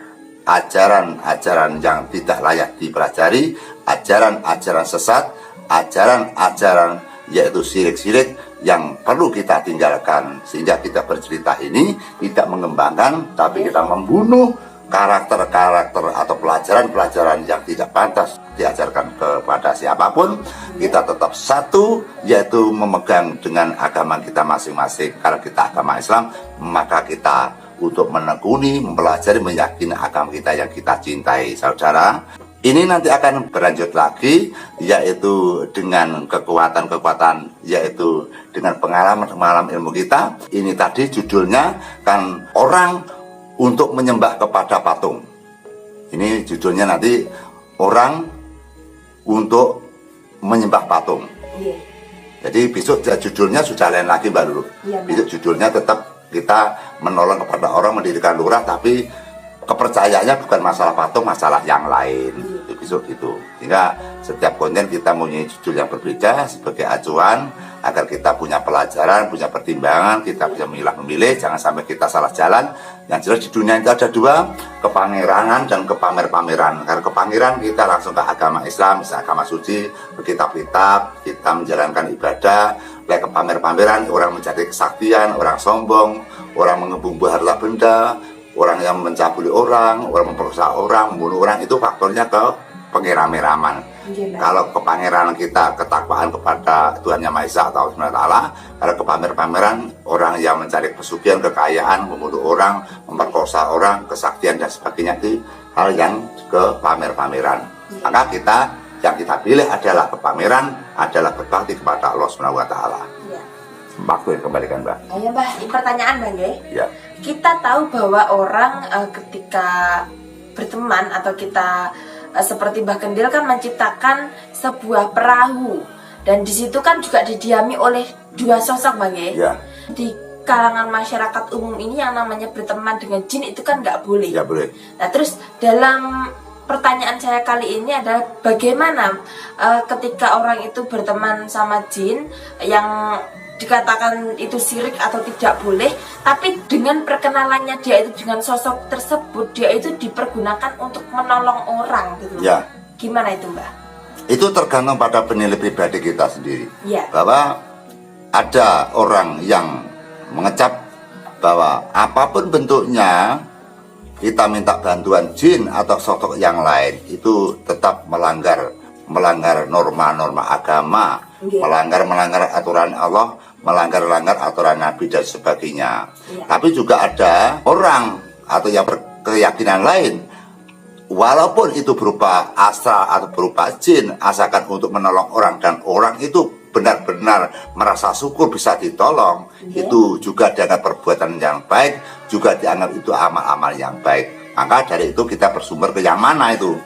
ajaran-ajaran yang tidak layak dipelajari, ajaran-ajaran sesat, ajaran-ajaran yaitu syirik-syirik yang perlu kita tinggalkan, sehingga kita bercerita ini tidak mengembangkan, tapi kita membunuh karakter-karakter atau pelajaran-pelajaran yang tidak pantas diajarkan kepada siapapun. Kita tetap satu, yaitu memegang dengan agama kita masing-masing. Karena kita agama Islam, maka kita untuk menekuni, mempelajari, meyakini agama kita yang kita cintai, saudara. Ini nanti akan berlanjut lagi, yaitu dengan kekuatan-kekuatan, yaitu dengan pengalaman-pengalaman ilmu kita. Ini tadi judulnya kan orang untuk menyembah kepada patung. Ini judulnya nanti orang untuk menyembah patung. Jadi besok judulnya sudah lain lagi, Mbak Lulu. Besok judulnya tetap kita menolong kepada orang, mendirikan lurah, tapi kepercayaannya bukan masalah patung, masalah yang lain. Itu besok gitu. Sehingga setiap konten kita mempunyai judul yang berbeda sebagai acuan agar kita punya pelajaran, punya pertimbangan, kita bisa memilah-memilih, jangan sampai kita salah jalan. Yang jelas di dunia itu ada dua, kepangeranan dan kepamer-pameran. Karena kepangeran kita langsung ke agama Islam, bisa agama suci, berkitab-kitab, kita menjalankan ibadah. Kayak kepamer-pameran, orang mencari kesaktian, orang sombong, orang mengebung harta benda, orang yang mencabuli orang memperkosa orang, membunuh orang, itu faktornya ke pengeram-eraman. Kalau kepangeranan kita ketakwaan kepada Tuhan Yang Maha Esa atau SWT, kalau kepamer-pameran orang yang mencari pesugihan, kekayaan, membunuh orang, memperkosa orang, kesaktian dan sebagainya, itu hal yang ke pamer-pameran. Maka yang kita pilih adalah kepameran, adalah berbakti kepada Allah SWT. Waktu yang kembalikan, Mbak. Ya, Mbak, ini pertanyaan, Mbak. Ya. Kita tahu bahwa orang ketika berteman atau kita seperti Mbah Kendil kan menciptakan sebuah perahu, dan di situ kan juga didiami oleh dua sosok, Mbak. Ya. Di kalangan masyarakat umum ini yang namanya berteman dengan jin itu kan nggak boleh. Ya, boleh. Nah, terus dalam pertanyaan saya kali ini adalah bagaimana ketika orang itu berteman sama jin yang dikatakan itu syirik atau tidak boleh, tapi dengan perkenalannya dia itu dengan sosok tersebut, dia itu dipergunakan untuk menolong orang gitu. Ya. Gimana itu, Mbak? Itu tergantung pada penilai pribadi kita sendiri. Ya. Bahwa ada orang yang mengecap bahwa apapun bentuknya kita minta bantuan jin atau sosok yang lain itu tetap melanggar norma-norma agama, melanggar aturan Allah, melanggar aturan Nabi dan sebagainya. Tapi juga ada orang atau yang berkeyakinan lain, walaupun itu berupa astral atau berupa jin, asalkan untuk menolong orang dan orang itu benar-benar merasa syukur bisa ditolong, itu juga dianggap perbuatan yang baik, juga dianggap itu amal-amal yang baik. Maka dari itu kita bersumber ke yang mana itu,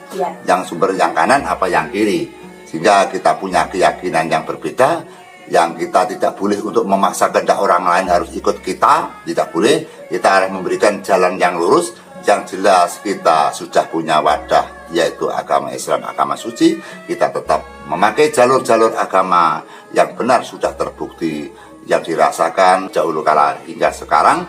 yang sumber yang kanan apa yang kiri, sehingga kita punya keyakinan yang berbeda. Yang kita tidak boleh untuk memaksa kehendak orang lain harus ikut kita, tidak boleh. Kita harus memberikan jalan yang lurus. Yang jelas kita sudah punya wadah, yaitu agama Islam, agama suci. Kita tetap memakai jalur-jalur agama yang benar sudah terbukti, yang dirasakan dahulu kala hingga sekarang.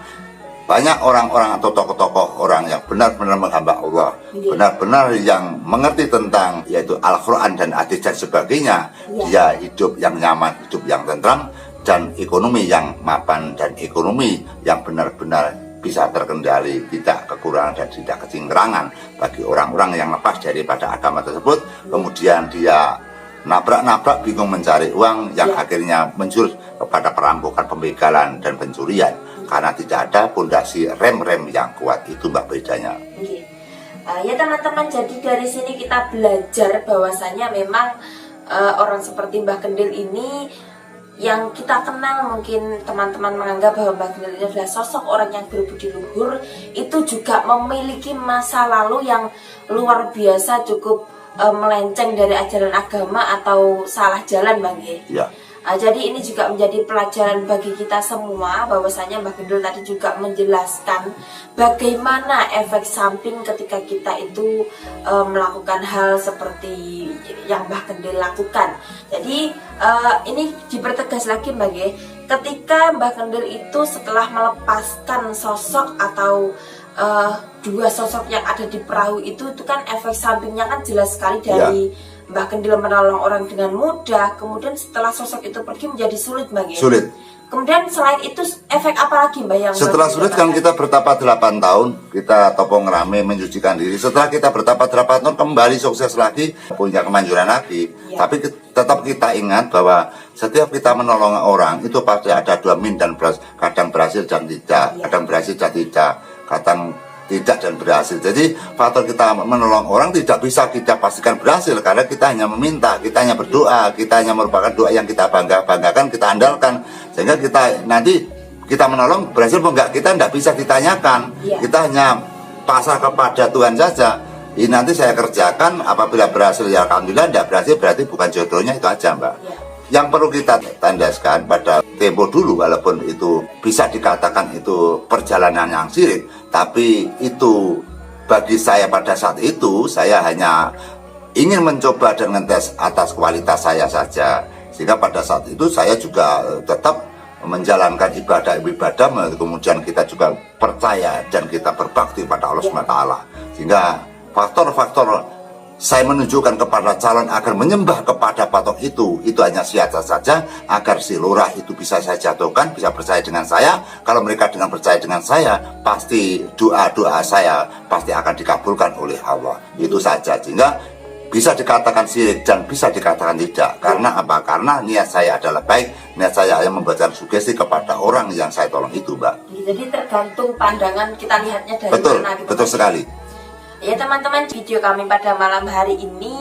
Banyak orang-orang atau tokoh-tokoh orang yang benar-benar menghamba Allah, benar-benar yang mengerti tentang yaitu Al-Quran dan hadis dan sebagainya. Dia hidup yang nyaman, hidup yang tentram, dan ekonomi yang mapan, dan ekonomi yang benar-benar bisa terkendali, tidak kekurangan dan tidak kecingkrangan bagi orang-orang yang lepas daripada agama tersebut. Kemudian dia nabrak-nabrak, bingung mencari uang, yang akhirnya menjurus kepada perampokan, pembegalan, dan pencurian karena tidak ada pondasi rem-rem yang kuat. Itu Mbak bedanya. Ya teman-teman, jadi dari sini kita belajar bahwasanya memang orang seperti Mbah Kendil ini yang kita kenal, mungkin teman-teman menganggap bahwa Mbah Kendil ini adalah sosok orang yang berbudi luhur, itu juga memiliki masa lalu yang luar biasa, cukup melenceng dari ajaran agama atau salah jalan, Bang. Ya. Jadi ini juga menjadi pelajaran bagi kita semua, bahwasanya Mbah Kendil tadi juga menjelaskan bagaimana efek samping ketika kita itu melakukan hal seperti yang Mbah Kendil lakukan. Jadi ini dipertegas lagi, Mbak, ketika Mbah Kendil itu setelah melepaskan sosok atau dua sosok yang ada di perahu itu kan efek sampingnya kan jelas sekali dari Mbah Kendil menolong orang dengan mudah. Kemudian setelah sosok itu pergi menjadi sulit, Mbak. Sulit. Kemudian selain itu efek apa lagi, Mbak, yang setelah sulit kan kita bertapa 8 tahun, kita topong rame menyucikan diri. Setelah kita bertapa 8 tahun kembali sukses lagi, punya kemanjuran lagi. Tapi tetap kita ingat bahwa setiap kita menolong orang itu pasti ada dua min dan kadang berhasil dan tidak, kadang berhasil dan tidak, kadang tidak dan berhasil. Jadi faktor kita menolong orang tidak bisa kita pastikan berhasil, karena kita hanya meminta, kita hanya berdoa, kita hanya merupakan doa yang kita banggakan, kita andalkan, sehingga kita nanti kita menolong berhasil atau enggak kita tidak bisa ditanyakan. Kita hanya pasrah kepada Tuhan saja. Ini nanti saya kerjakan, apabila berhasil ya alhamdulillah, tidak berhasil berarti bukan jodohnya, itu aja, Mbak. Yang perlu kita tandaskan pada tempo dulu, walaupun itu bisa dikatakan itu perjalanan yang sirik, tapi itu bagi saya pada saat itu, saya hanya ingin mencoba dan ngetes atas kualitas saya saja. Sehingga pada saat itu saya juga tetap menjalankan ibadah, kemudian kita juga percaya dan kita berbakti pada Allah SWT. Sehingga faktor-faktor saya menunjukkan kepada calon agar menyembah kepada patok itu hanya siasat saja agar si lurah itu bisa saya jatuhkan, bisa percaya dengan saya. Kalau mereka dengan percaya dengan saya, pasti doa-doa saya pasti akan dikabulkan oleh Allah. Itu saja, sehingga bisa dikatakan syirik dan bisa dikatakan tidak. Karena apa? Karena niat saya adalah baik, niat saya hanya memberikan sugesti kepada orang yang saya tolong itu, Mbak. Jadi tergantung pandangan kita lihatnya dari mana gitu. Betul sekali. Ya teman-teman, video kami pada malam hari ini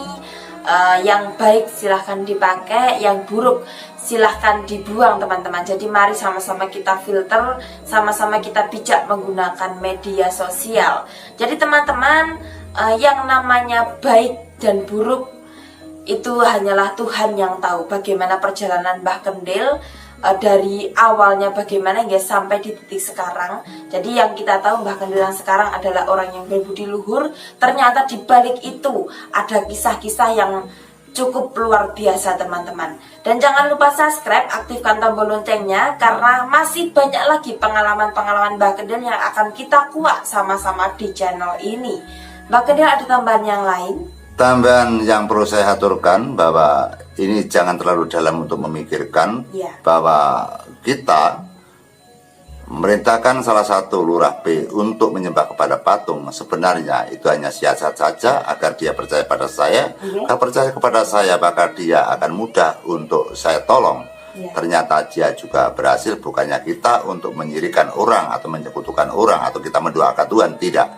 yang baik silahkan dipakai, yang buruk silahkan dibuang, teman-teman. Jadi mari sama-sama kita filter, sama-sama kita bijak menggunakan media sosial. Jadi teman-teman, yang namanya baik dan buruk itu hanyalah Tuhan yang tahu. Bagaimana perjalanan Mbah Kendil dari awalnya bagaimana hingga sampai di titik sekarang. Jadi yang kita tahu Mbah Kendil yang sekarang adalah orang yang berbudi luhur. Ternyata di balik itu ada kisah-kisah yang cukup luar biasa, teman-teman. Dan jangan lupa subscribe, aktifkan tombol loncengnya, karena masih banyak lagi pengalaman-pengalaman Mbah Kendil yang akan kita kuak sama-sama di channel ini. Mbah Kendil, ada tambahan yang lain? Tambahan yang perlu saya aturkan bahwa ini jangan terlalu dalam untuk memikirkan bahwa kita memerintahkan salah satu lurah B untuk menyembah kepada patung. Sebenarnya itu hanya siasat saja agar dia percaya pada saya. Kalau percaya kepada saya, maka dia akan mudah untuk saya tolong. Ternyata dia juga berhasil, bukannya kita untuk menyirikan orang atau menyekutukan orang atau kita mendoakan Tuhan, tidak.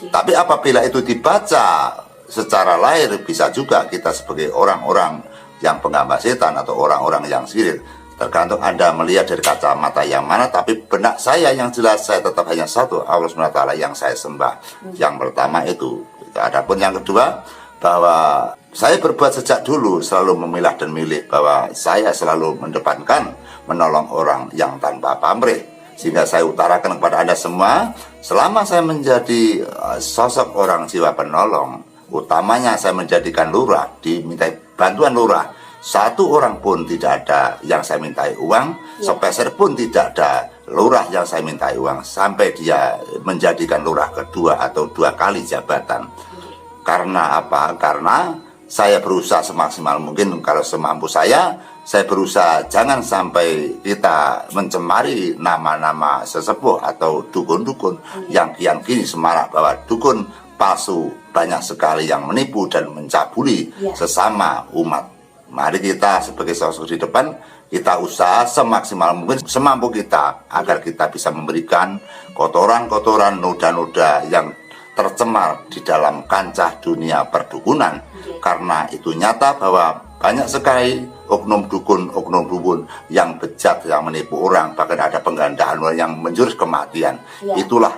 Tapi apabila itu dibaca secara lahir, bisa juga kita sebagai orang-orang yang penggambah setan atau orang-orang yang syirik. Tergantung Anda melihat dari kacamata yang mana, tapi benak saya yang jelas, saya tetap hanya satu, Allah SWT yang saya sembah. Yang pertama itu. Adapun yang kedua, bahwa saya berbuat sejak dulu selalu memilah dan milih, bahwa saya selalu mendepankan menolong orang yang tanpa pamrih. Sehingga saya utarakan kepada Anda semua, selama saya menjadi sosok orang jiwa penolong, utamanya saya menjadikan lurah, diminta bantuan lurah, satu orang pun tidak ada yang saya mintai uang, sepeser pun tidak ada lurah yang saya mintai uang sampai dia menjadikan lurah kedua atau 2 kali jabatan. Karena apa? Karena saya berusaha semaksimal mungkin, kalau semampu saya berusaha jangan sampai kita mencemari nama-nama sesepuh atau dukun-dukun yang kian kini semarak bahwa dukun palsu banyak sekali yang menipu dan mencabuli sesama umat. Mari kita sebagai sosok di depan, kita usaha semaksimal mungkin semampu kita agar kita bisa memberikan kotoran-kotoran, noda-noda yang tercemar di dalam kancah dunia perdukunan. Karena itu nyata bahwa banyak sekali oknum dukun yang bejat, yang menipu orang, bahkan ada penggandaan yang menjurus kematian. Itulah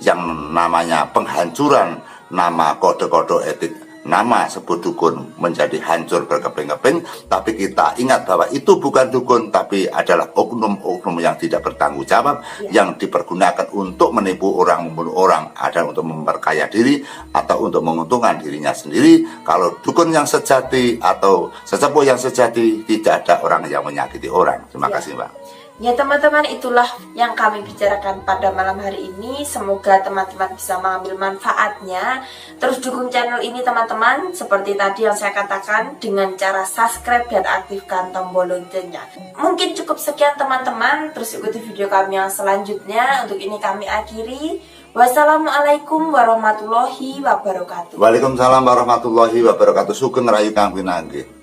yang namanya penghancuran nama kode-kode etik, nama sebut dukun menjadi hancur berkeping-keping. Tapi kita ingat bahwa itu bukan dukun, tapi adalah oknum-oknum yang tidak bertanggung jawab, yang dipergunakan untuk menipu orang, membunuh orang, ada untuk memperkaya diri atau untuk menguntungkan dirinya sendiri. Kalau dukun yang sejati atau sesepuh yang sejati, tidak ada orang yang menyakiti orang. Terima kasih, Mbak. Ya teman-teman, itulah yang kami bicarakan pada malam hari ini. Semoga teman-teman bisa mengambil manfaatnya. Terus dukung channel ini teman-teman, seperti tadi yang saya katakan, dengan cara subscribe dan aktifkan tombol loncengnya. Mungkin cukup sekian teman-teman, terus ikuti video kami yang selanjutnya. Untuk ini kami akhiri. Wassalamualaikum warahmatullahi wabarakatuh. Waalaikumsalam warahmatullahi wabarakatuh. Sugeng rayu kang pinanggih.